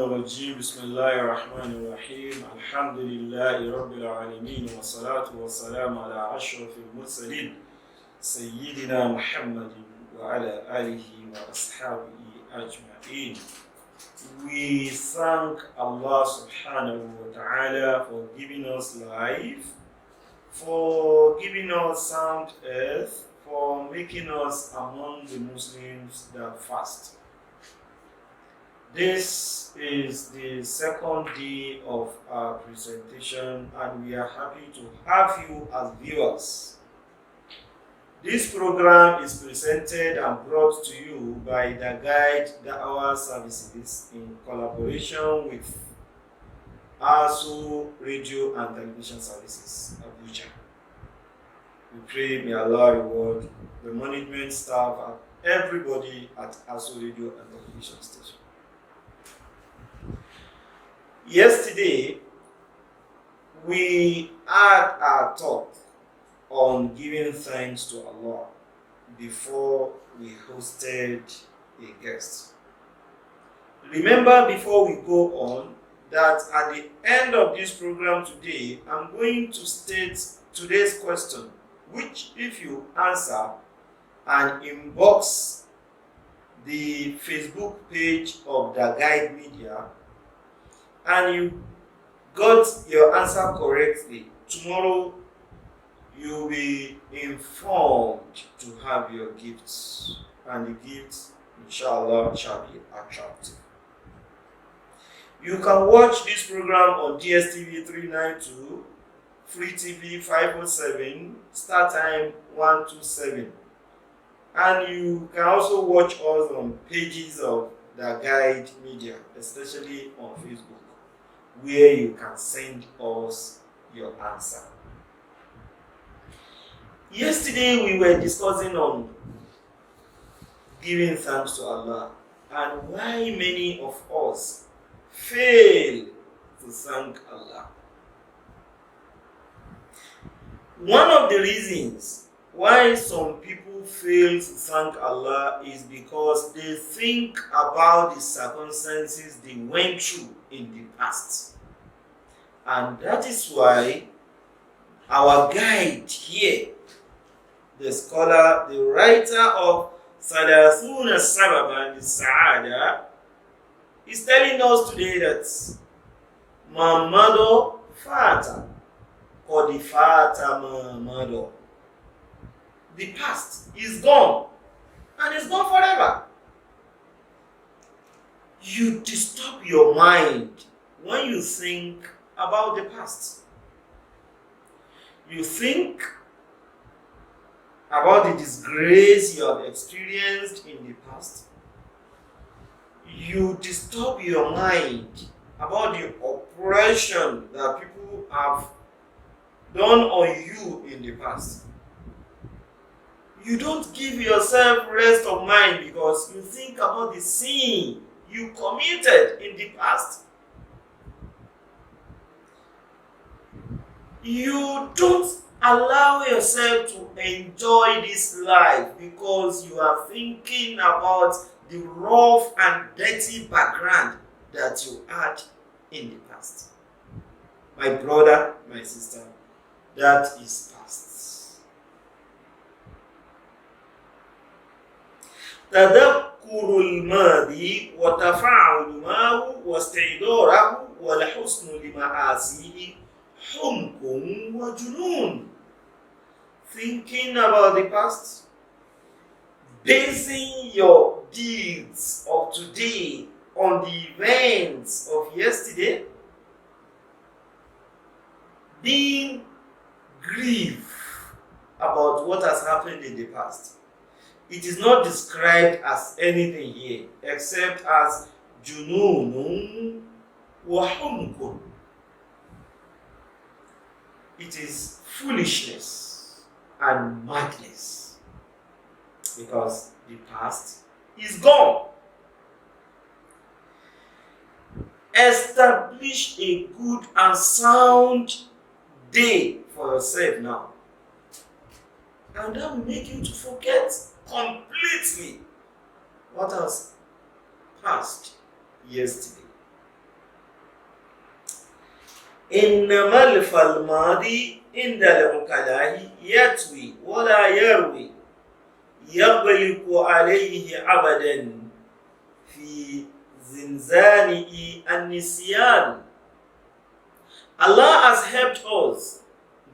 الرجيم بسم الله الرحمن الرحيم الحمد لله رب العالمين والصلاة والسلام على أشرف المرسلين سيدنا محمد وعلى آله وأصحابه أجمعين. We thank Allah subhanahu wa ta'ala for giving us life, for giving us sound earth, for making us among the Muslims that fast. This is the second day of our presentation and we are happy to have you as viewers. This program is presented and brought to you by the Guide Da'wah Services in collaboration with ASU Radio and Television Services, Abuja. We pray may Allah reward the management staff and everybody at ASU Radio and Television Station. Yesterday, we had our talk on giving thanks to Allah before we hosted a guest. Remember, before we go on, that at the end of this program today, I'm going to state today's question, which if you answer and inbox the Facebook page of the Guide Media, and you got your answer correctly, tomorrow you'll be informed to have your gifts, and the gifts, inshallah, shall be attractive. You can watch this program on DSTV 392, Free TV 507, Star Time 127, and you can also watch us on pages of the Guide Media, especially on Facebook, where you can send us your answer. Yesterday we were discussing on giving thanks to Allah and why many of us fail to thank Allah. One of the reasons why some people fail to thank Allah is because they think about the circumstances they went through in the past. And that is why our guide here, the scholar, the writer of Salathuna Sababan Sa'ada, is telling us today that Mamado Fata, or the Fata Mamado, the past is gone, and it's gone forever. You disturb your mind when you think about the past. You think about the disgrace you have experienced in the past. You disturb your mind about the oppression that people have done on you in the past. You don't give yourself rest of mind because you think about the sin you committed in the past. You don't allow yourself to enjoy this life because you are thinking about the rough and dirty background that you had in the past. My brother, my sister, that is past. تذكر الماضي وتفاعل معه واستعداره والحسن لمآسيه حمق وجنون. Thinking about the past, basing your deeds of today on the events of yesterday, being grieved about what has happened in the past. It is not described as anything here except as jununun wa humqun. It is foolishness and madness because the past is gone. Establish a good and sound day for yourself now, and that will make you to forget completely what has passed yesterday. إنما الفالماضي عند العقلاء يتوي ولا يروي يغلق عليه أبدا في زنزانه النسيان. Allah has helped us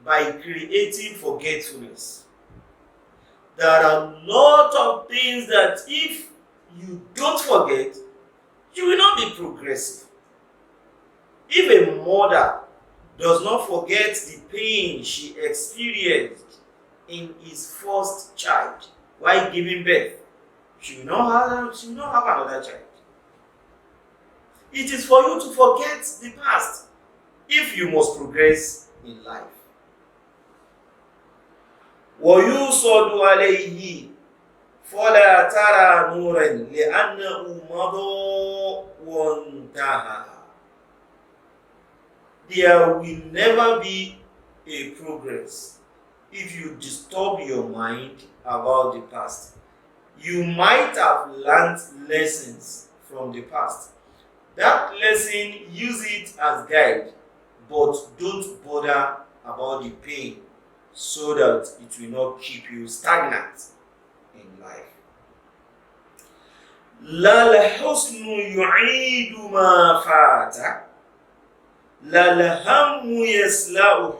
by creating forgetfulness. There are a lot of things that if you don't forget, you will not be progressive. If a mother does not forget the pain she experienced in his first child while giving birth, she will not have another child. It is for you to forget the past if you must progress in life. وَيُصَدُ عَلَيْهِ فَلَا تَرَى نُورًا لِأَنَّهُ مَضَى وَانْتَهَى. There will never be a progress if you disturb your mind about the past. You might have learned lessons from the past. That lesson, use it as guide, but don't bother about the pain so that it will not keep you stagnant in life. لا الحسن يعيد ما فات لا الهم يسلأه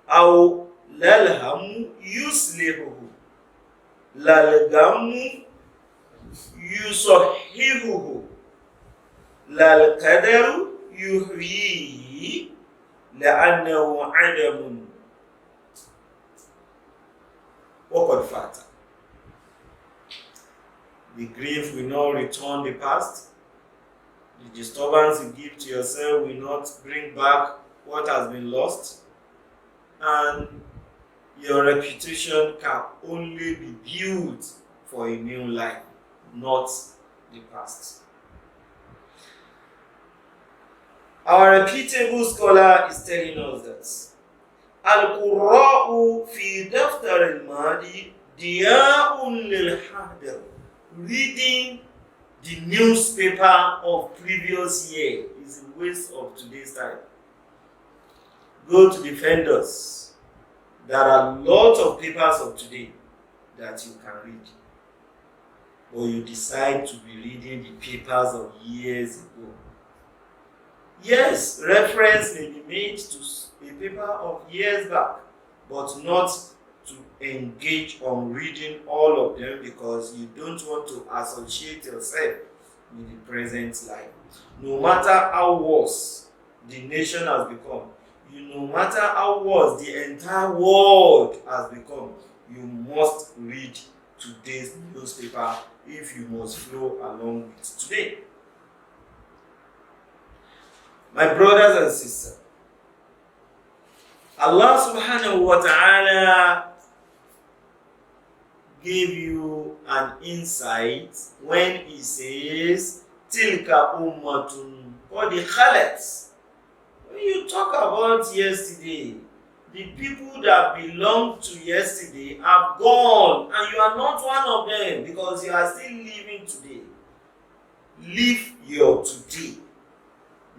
أو لا الهم يصلحه لا الغم يصححه لا القدر يحييه لأنه عدم وقد فات. The grief will not return the past. The disturbance you give to yourself will not bring back what has been lost. And your reputation can only be built for a new life, not the past. Our reputable scholar is telling us that Al-Qurra'u fi daftar al-madi diya'un lil-hadir. Reading the newspaper of previous year is a waste of today's time. Go to the vendors. There are a lot of papers of today that you can read. Or you decide to be reading the papers of years ago. Yes, reference may be made to a paper of years back, but not to engage on reading all of them because you don't want to associate yourself with the present life. No matter how worse the nation has become, no matter how worse the entire world has become, you must read today's newspaper if you must flow along with today. My brothers and sisters, Allah subhanahu wa ta'ala gave you an insight when He says, Tilka ummatun qad khalat. When you talk about yesterday, the people that belong to yesterday have gone, and you are not one of them because you are still living today. Live your today,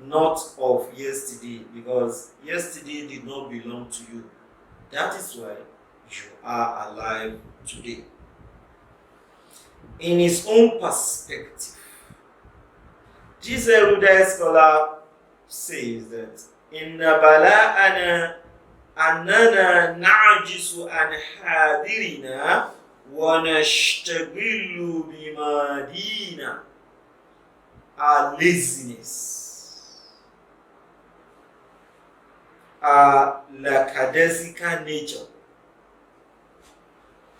not of yesterday, because yesterday did not belong to you. That is why you are alive today. In his own perspective, this erudite scholar says that Inna bala'ana annana na'jisu an hadirina wa nashtagillu bimadina. Our laziness, our lackadaisical nature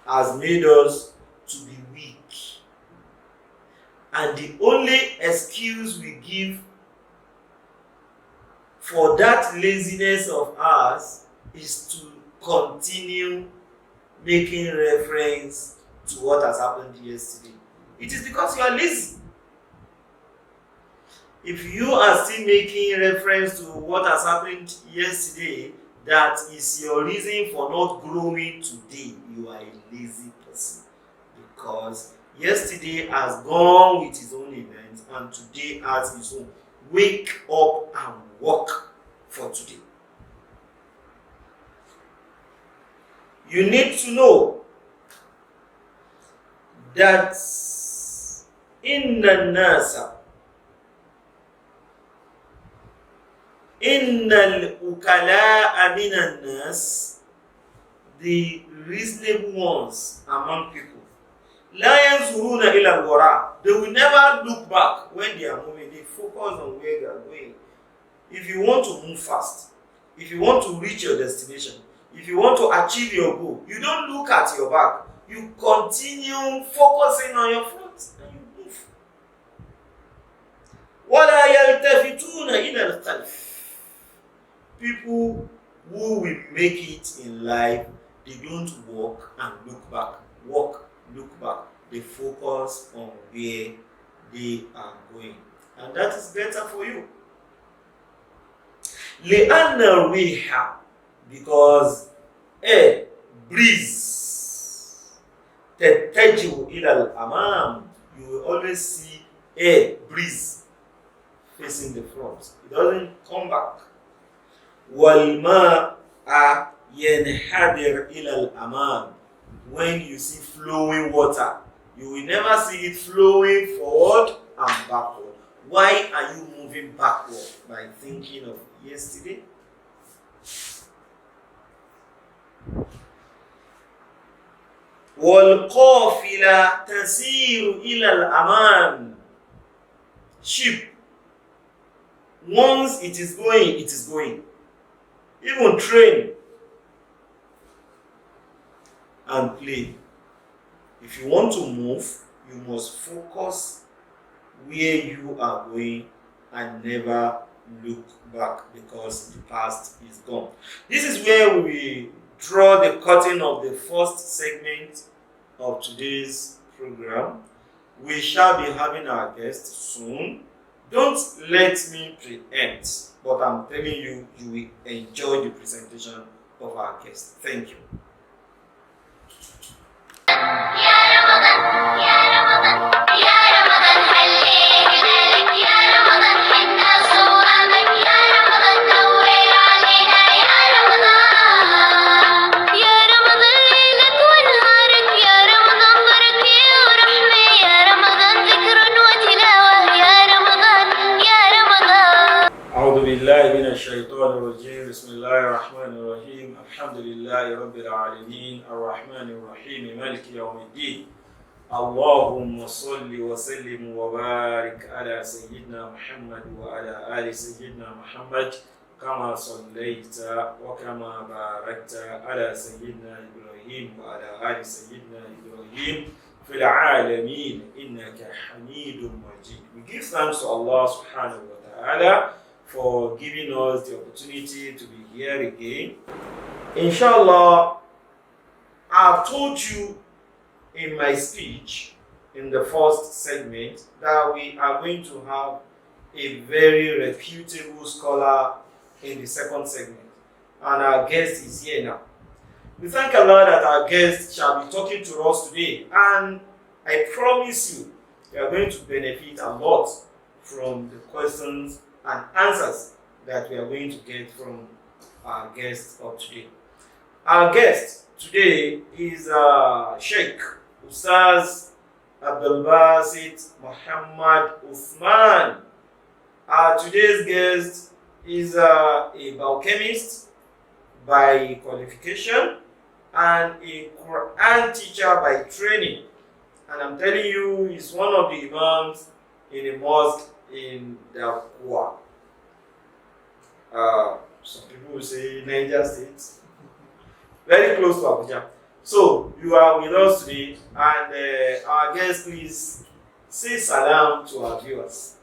has made us to be weak. And the only excuse we give for that laziness of ours is to continue making reference to what has happened yesterday. It is because you are lazy. If you are still making reference to what has happened yesterday, that is your reason for not growing today. You are a lazy person. Because yesterday has gone with its own events and today has its own. wake up and work for today. You need to know that inna nasa, innal ukala'a minan nas, the reasonable ones among people, la yanzuruna ila al-wara, they will never look back when they are moving. They focus on where they are going. If you want to move fast, if you want to reach your destination, if you want to achieve your goal, you don't look at your back. You continue focusing on your front and you move. وَلَا يَلْتَفِتُونَ إِلَى الْخَلْفِ. People who will make it in life, they don't walk and look back. Walk, look back. They focus on where they are going. And that is better for you. لِأَنَّ الرِّيحَ, because a breeze, تَتَّجِهُ إِلَى الْأَمَامِ, you will always see a breeze facing the front. It doesn't come back. وَالْمَاءَ يَنْحَدِرْ إِلَى الْأَمَامِ, when you see flowing water, you will never see it flowing forward and backward. Why are you moving backward? By thinking of yesterday? وَالْقَافِلَةَ تَسِيرُ إِلَى الْأَمَامِ. Sheep, once it is going, it is going. Even train and play. If you want to move, you must focus where you are going and never look back, because the past is gone. This is where we draw the curtain of the first segment of today's program. We shall be having our guest soon. Don't let me preempt, but I'm telling you, you will enjoy the presentation of our guest. Thank you. بسم الله الرحمن الرحيم الحمد لله رب العالمين الرحمن الرحيم مالك يوم الدين اللهم صل وسلم وبارك على سيدنا محمد وعلى آل سيدنا محمد كما صليت وكما باركت على سيدنا إبراهيم وعلى آل سيدنا إبراهيم في العالمين إنك حميد مجيد. We give thanks to Allah subhanahu wa ta'ala for giving us the opportunity to be here again. Inshallah, I've told you in my speech in the first segment that we are going to have a very reputable scholar in the second segment, and our guest is here now. We thank Allah that our guest shall be talking to us today, and I promise you, we are going to benefit a lot from the questions and answers that we are going to get from our guest of today. Our guest today is Sheikh Ustaz AbdulBasit Muhammad Usman. Today's guest is a biochemist by qualification and a Quran teacher by training. And I'm telling you, he's one of the imams in a mosque in Dakwa. Some people will say Niger State, very close to Abuja. So you are with us today, and our guest, please say salam to our viewers.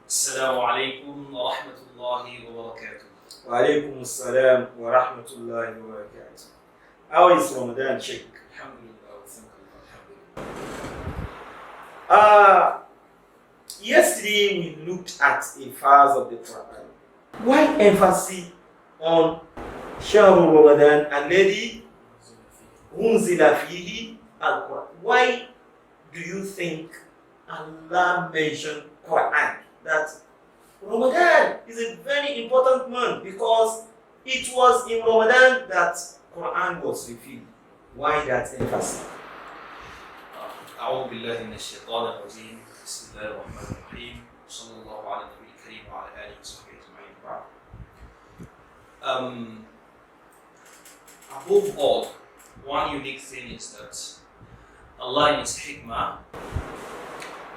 Assalamu alaikum wa rahmatullahi wa barakatuh. Wa alaikum assalam wa rahmatullahi wa barakatuh. How is Ramadan, Sheikh? Alhamdulillah, thank Allah. Yesterday we looked at a verse of the Quran. Why emphasis on Sahur Ramadan alladhi unzila fihi al-Quran? Why do you think Allah mentioned Quran that Ramadan is a very important month because it was in Ramadan that Quran was revealed. Why that emphasis? أعوذ بالله من الشيطان الرجيم بسم الله الرحمن الرحيم صلى الله على النبي الكريم وعلى آله وصحبه أجمعين بعد. Above all, one unique thing is that Allah in His hikmah,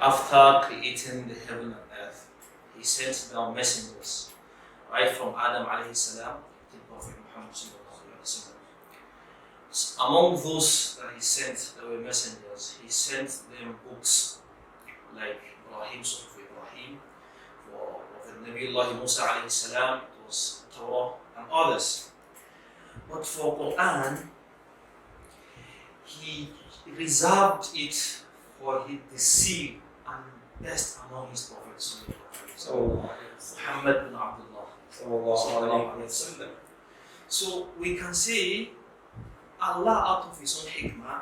after creating the heaven and earth, He sent down messengers, right from Adam alayhi salam to Prophet Muhammad sallallahu alayhi wa sallam. Among those that He sent, there were messengers. He sent them books like Ibrahim, Suhuf Ibrahim, for Prophet Nabiullah Musa alayhi salam, it was Torah and others. But for Quran, He reserved it for the seal and best among His prophets. Muhammad bin Abdullah. So we can say Allah, out of His own hikmah,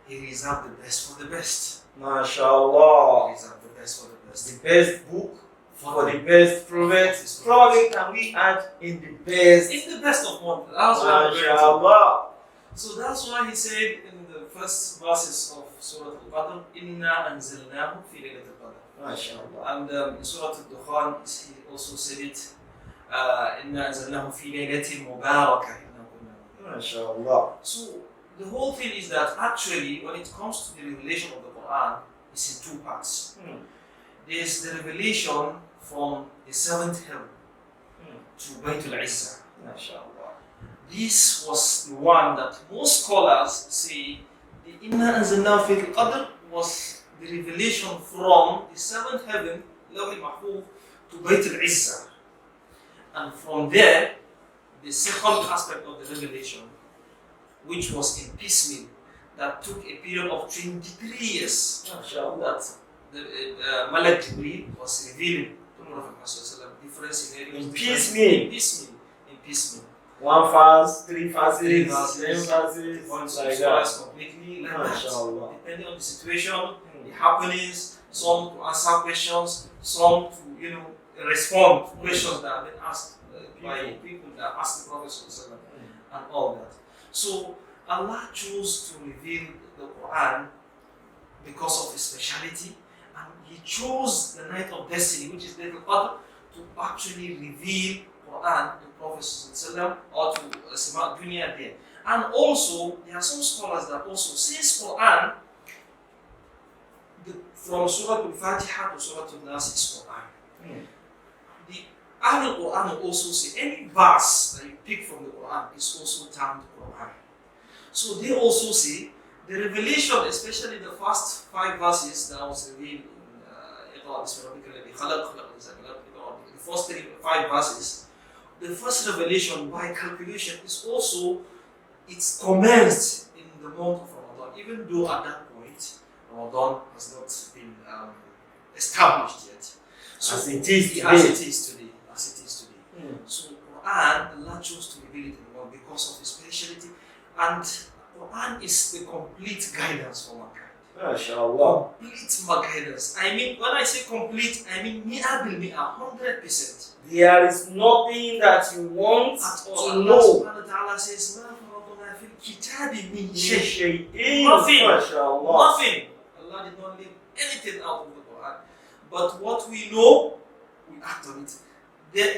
He reserved the best for the best. MashaAllah. He reserved the best for the best. The best book for the best prophet. Probably can we add in the best? It's the best of one. That's what MashaAllah. So that's why He said in the first verses of Surah Al-Qadr, Inna anzalnahu fi laylatil qadr. MashaAllah. And in Surah Al-Dukhan, He also said it, Inna anzalnahu fi laylatil mubarakah. MashaAllah. So the whole thing is that actually, when it comes to the revelation of the Quran, it's in two parts. There's the revelation from the seventh heaven to Baytul Izzah. MashaAllah. This was the one that most scholars say the Inna Anzalnahu fi al-Qadr was the revelation from the seventh heaven, Lawh al-Mahfuz, to Baytul Izzah. And from there, the second aspect of the revelation, which was in piecemeal, that took a period of 23 years, that the Malak Jibreel was revealing to Prophet Muhammad different scenarios. In piecemeal. In piecemeal. One verse, three verses, 10 verses, points like like that. that. Completely like that. MashaAllah. Depending on the situation, the happenings, some to answer questions, some to respond to questions that have been asked by people that asked the Prophet and all that. So Allah chose to reveal the Quran because of His speciality, and He chose the night of destiny, which is Laylatul Qadr, to actually reveal Quran to Prophet or to Sama Dunya there. And also, there are some scholars that also, since Quran, from Surah Al-Fatiha to Surah Al-Nas is Quran. The Ahlul Quran will also say any verse that you pick from the Quran is also termed Quran. So they also say the revelation, especially the first 5 verses that was revealed in the first 5 verses, the first revelation by calculation is also, it's commenced in the month of Ramadan, even though at that point Ramadan has not been established yet. So As it is today. So Quran, Allah chose to reveal it in the world because of His speciality, and Quran is the complete guidance for mankind. MashaAllah. Complete guidance. I mean, when I say complete, I mean 100%. There is nothing that you want At all. to Allah know. subhanahu wa ta'ala says, "Ma faradna fil kitabi min Nothing. shay." Nothing. MashaAllah. Nothing. Allah did not leave anything out of the Quran. But what we know, we act on it.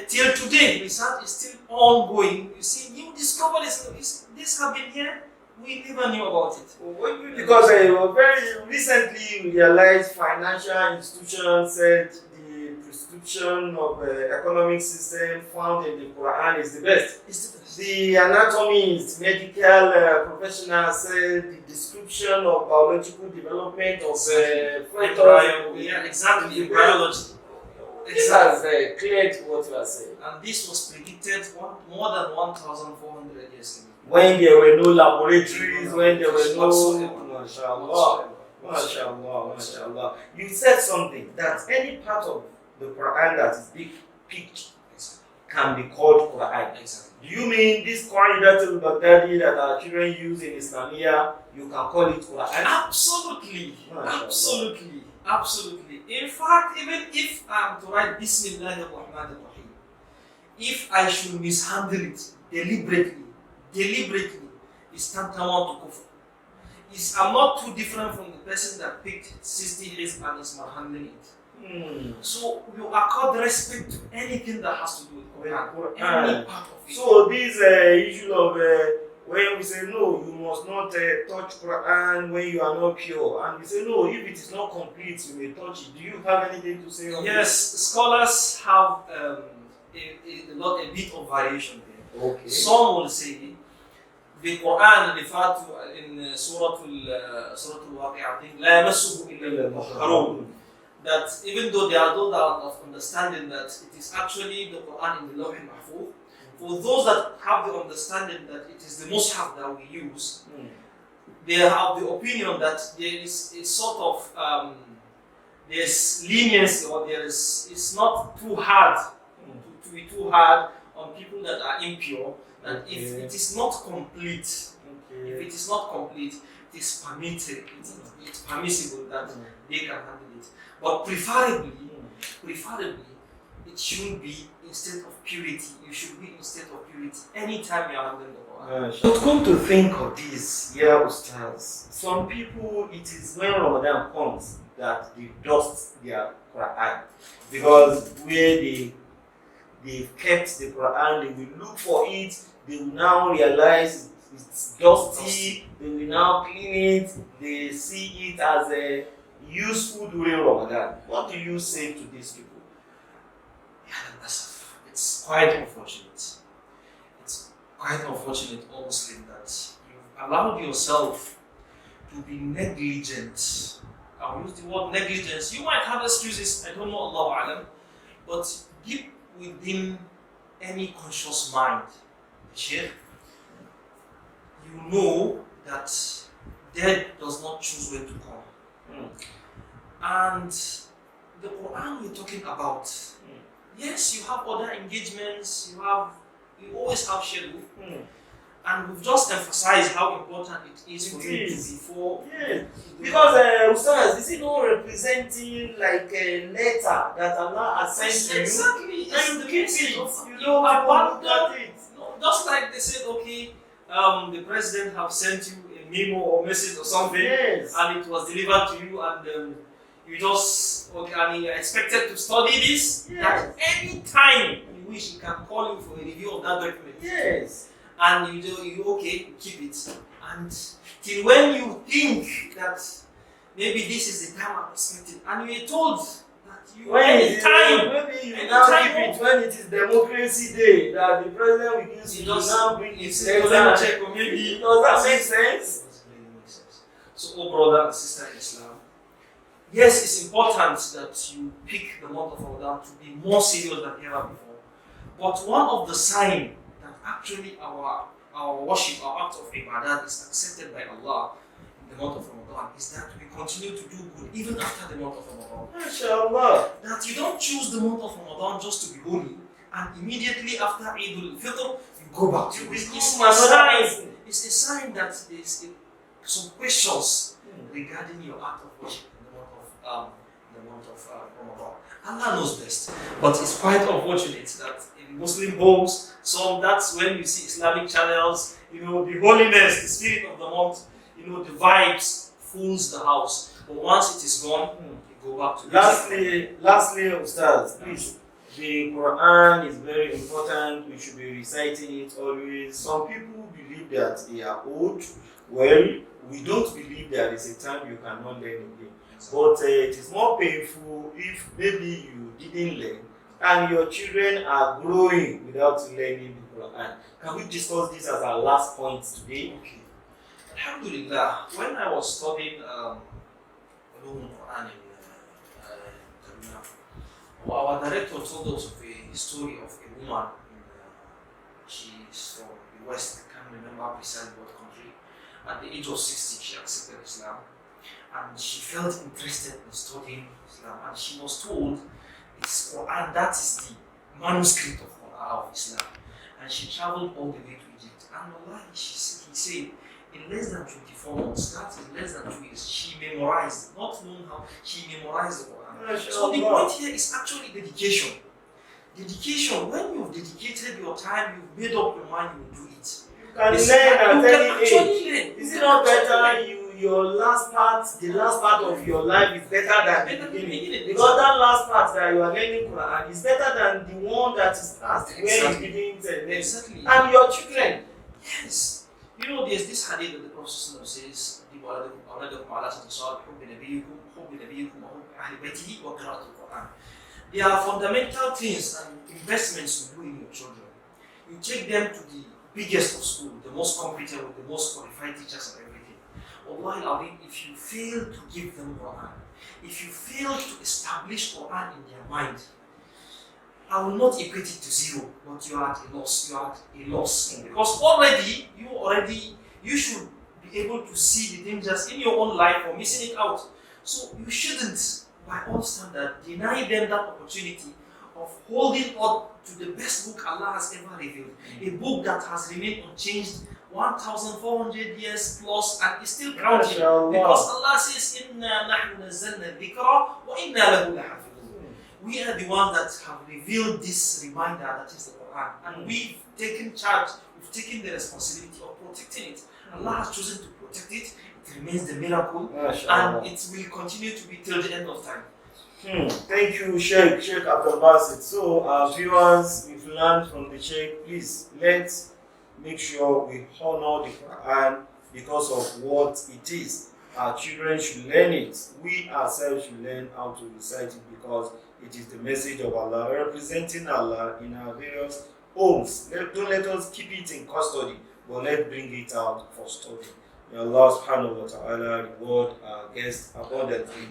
Till today, research is still ongoing. You see, new discoveries. This have been here. We never knew about it. Because very recently we realized financial institutions said the prescription of economic system found in the Quran is the best. It's the best. The anatomists, medical professionals said the description of biological development of fetus. Yeah, exactly. In biology. This has cleared what you are saying. And this was predicted more than 1,400 years ago. When there were no laboratories, when there were no... Whatsoever. MashaAllah. You said something, that any part of the Quran that is picked can be called Quran. Exactly. Do you mean this Qaidatul Baghdadi that our children use in Islamia, you can call it Quran? Absolutely. MashaAllah. Absolutely. Absolutely. In fact, even if I'm to write Bismillahir Rahmanir Rahim, if I should mishandle it deliberately, it's tantamount to kufr. I'm not too different from the person that picked 60 his and is mishandling it. So you accord respect to anything that has to do with Quran, any part of it. So this issue of when we say no, you must not touch Quran when you are not pure, and we say no, if it is not complete, you may touch it. Do you have anything to say on Yes, this? scholars have a bit of variation there. Okay. Some will say the Quran referred to in Surah Al-Waqi'ah, I think, لا يمسه إلا المطهرون. That even though there are those that are of understanding that it is actually the Quran in the Lawh al-Mahfuz, for those that have the understanding that it is the Mus'haf that we use, they have the opinion that there is a sort of there's leniency, or it's not too hard to be too hard on people that are impure. That if it is not complete, it is permitted, it's permissible that they can handle it. But preferably, it should be instead of purity. You should be instead of purity anytime you are handling the Quran. But come to think of this, Ustaz, some people, it is when Ramadan comes that they dust their Quran, because where they've kept the Quran, they will look for it, they will now realize it's dusty, they will now clean it, they see it as a useful during Ramadan. What do you say to these people? It's quite unfortunate. It's quite unfortunate, O Muslim, that you've allowed yourself to be negligent. I'll use the word negligence. You might have excuses, I don't know, Allahu Alam, but deep within any conscious mind, Sheikh, you know that death does not choose when to come. And the Quran we're talking about, yes, you have other engagements, you always have schedule, and we've just emphasized how important it is for you to be for. Yes, because Ustaz, is it not representing like a letter that Allah has sent to you? Exactly, And you keep it, you abandon it. No, just like they said, okay, the president have sent you a memo or message or something, and it was delivered to you, and you just, and you are expected to study this. That any time you wish, you can call you for a review of that document. Yes. And you keep it. And till when you think that maybe this is the time I'm expecting, and you are told that you maybe you now keep it when it is democracy day, that the president will use you now bring it later. Check, or maybe does that make sense? So, brother and sister in Islam, yes, it's important that you pick the month of Ramadan to be more serious than ever before. But one of the signs that actually our worship, our act of ibadah is accepted by Allah in the month of Ramadan is that we continue to do good even after the month of Ramadan. MashaAllah. That you don't choose the month of Ramadan just to be holy, and immediately after Eid al-Fitr, you go back to it. It's a sign that there's some questions regarding your act of worship in the month of Ramadan. Allah knows best, but it's quite unfortunate that in Muslim homes, that's when you see Islamic channels, the holiness, the spirit of the month, the vibes fills the house. But once it is gone, you go back to Lastly, Ustaz, please. The Quran is very important. We should be reciting it always. Some people believe that they are old. Well, we don't believe there is a time you cannot learn again. But it is more painful if maybe you didn't learn and your children are growing without learning the Quran. Can we discuss this as our last point today? Okay. Alhamdulillah, when I was studying Quran in Kaduna, our director told us of a story of a woman. She's from the West, I can't remember precisely what country. At the age of 60, she accepted Islam. And she felt interested in studying Islam, and she was told it's Quran, that is the manuscript of Islam. And she traveled all the way to Egypt. And Allah, he said, in less than 24 months, that is less than 2 years, she memorized, not knowing how, she memorized the Quran. So the point here is actually dedication. Dedication, when you've dedicated your time, you've made up your mind, you will do it. You can It's learn like at you can any actually age. learn. Is it not better your last part, the last part of your life is better than the beginning? Because that last part that you are learning Quran is better than the one that is past, where you didn't learn. Exactly. And your children. Yes. You know, there's this hadith that the Prophet says, there are fundamental things and investments you do in your children. You take them to the biggest of school, the most competent, with the most qualified teachers and everything. Wallahi, if you fail to give them Quran, if you fail to establish Quran in their mind, I will not equate it to zero, but you are at a loss. You are at a loss. Because you should be able to see the dangers in your own life or missing it out. So you shouldn't, by all standards, deny them that opportunity of holding on to the best book Allah has ever revealed. A book that has remained unchanged 1,400 years plus and is still counting. Because Allah says, Inna nahnu nazzalna dhikra wa inna lahu lahafidhun. We are the ones that have revealed this reminder that is the Quran. And we've taken charge, we've taken the responsibility of protecting it. Allah has chosen to protect it. It remains the miracle. And it will continue to be till the end of time. Thank you, Sheikh AbdulBasit. So, our viewers, we've learned from the Sheikh. Please, let's make sure we honor the Quran because of what it is. Our children should learn it. We ourselves should learn how to recite it because it is the message of Allah, representing Allah in our various homes. Don't let us keep it in custody, but let's bring it out for study. May Allah subhanahu wa ta'ala reward our guests abundantly.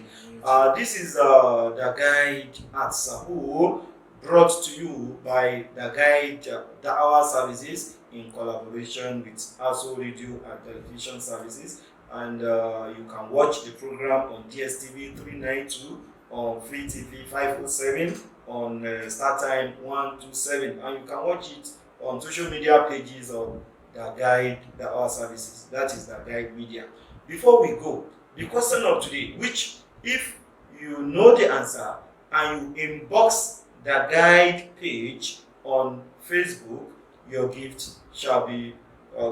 This is the guide at Sahur, brought to you by the guide Da'wah Services in collaboration with ASO Radio and Television Services. And you can watch the program on DSTV 392, on Free TV 507, on StarTime 127, and you can watch it on social media pages of the guide, our services. That is the guide media. Before we go, the question of today, which if you know the answer and you inbox the guide page on Facebook, your gift shall be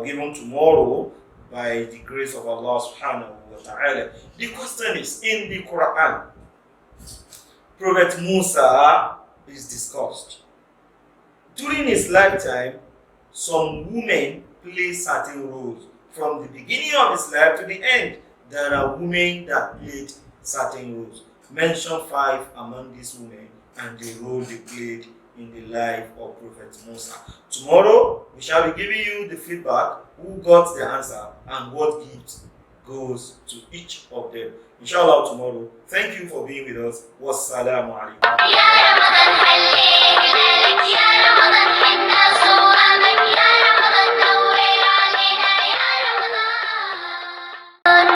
given tomorrow by the grace of Allah subhanahu wa ta'ala. The question is, in the Quran, Prophet Musa is discussed. During his lifetime, some women play certain roles. From the beginning of his life to the end, there are women that played certain roles. Mention 5 among these women and the role they played in the life of Prophet Musa. Tomorrow, we shall be giving you the feedback, who got the answer and what gift goes to each of them. Inshallah tomorrow. Thank you for being with us. Wassalamu alaikum.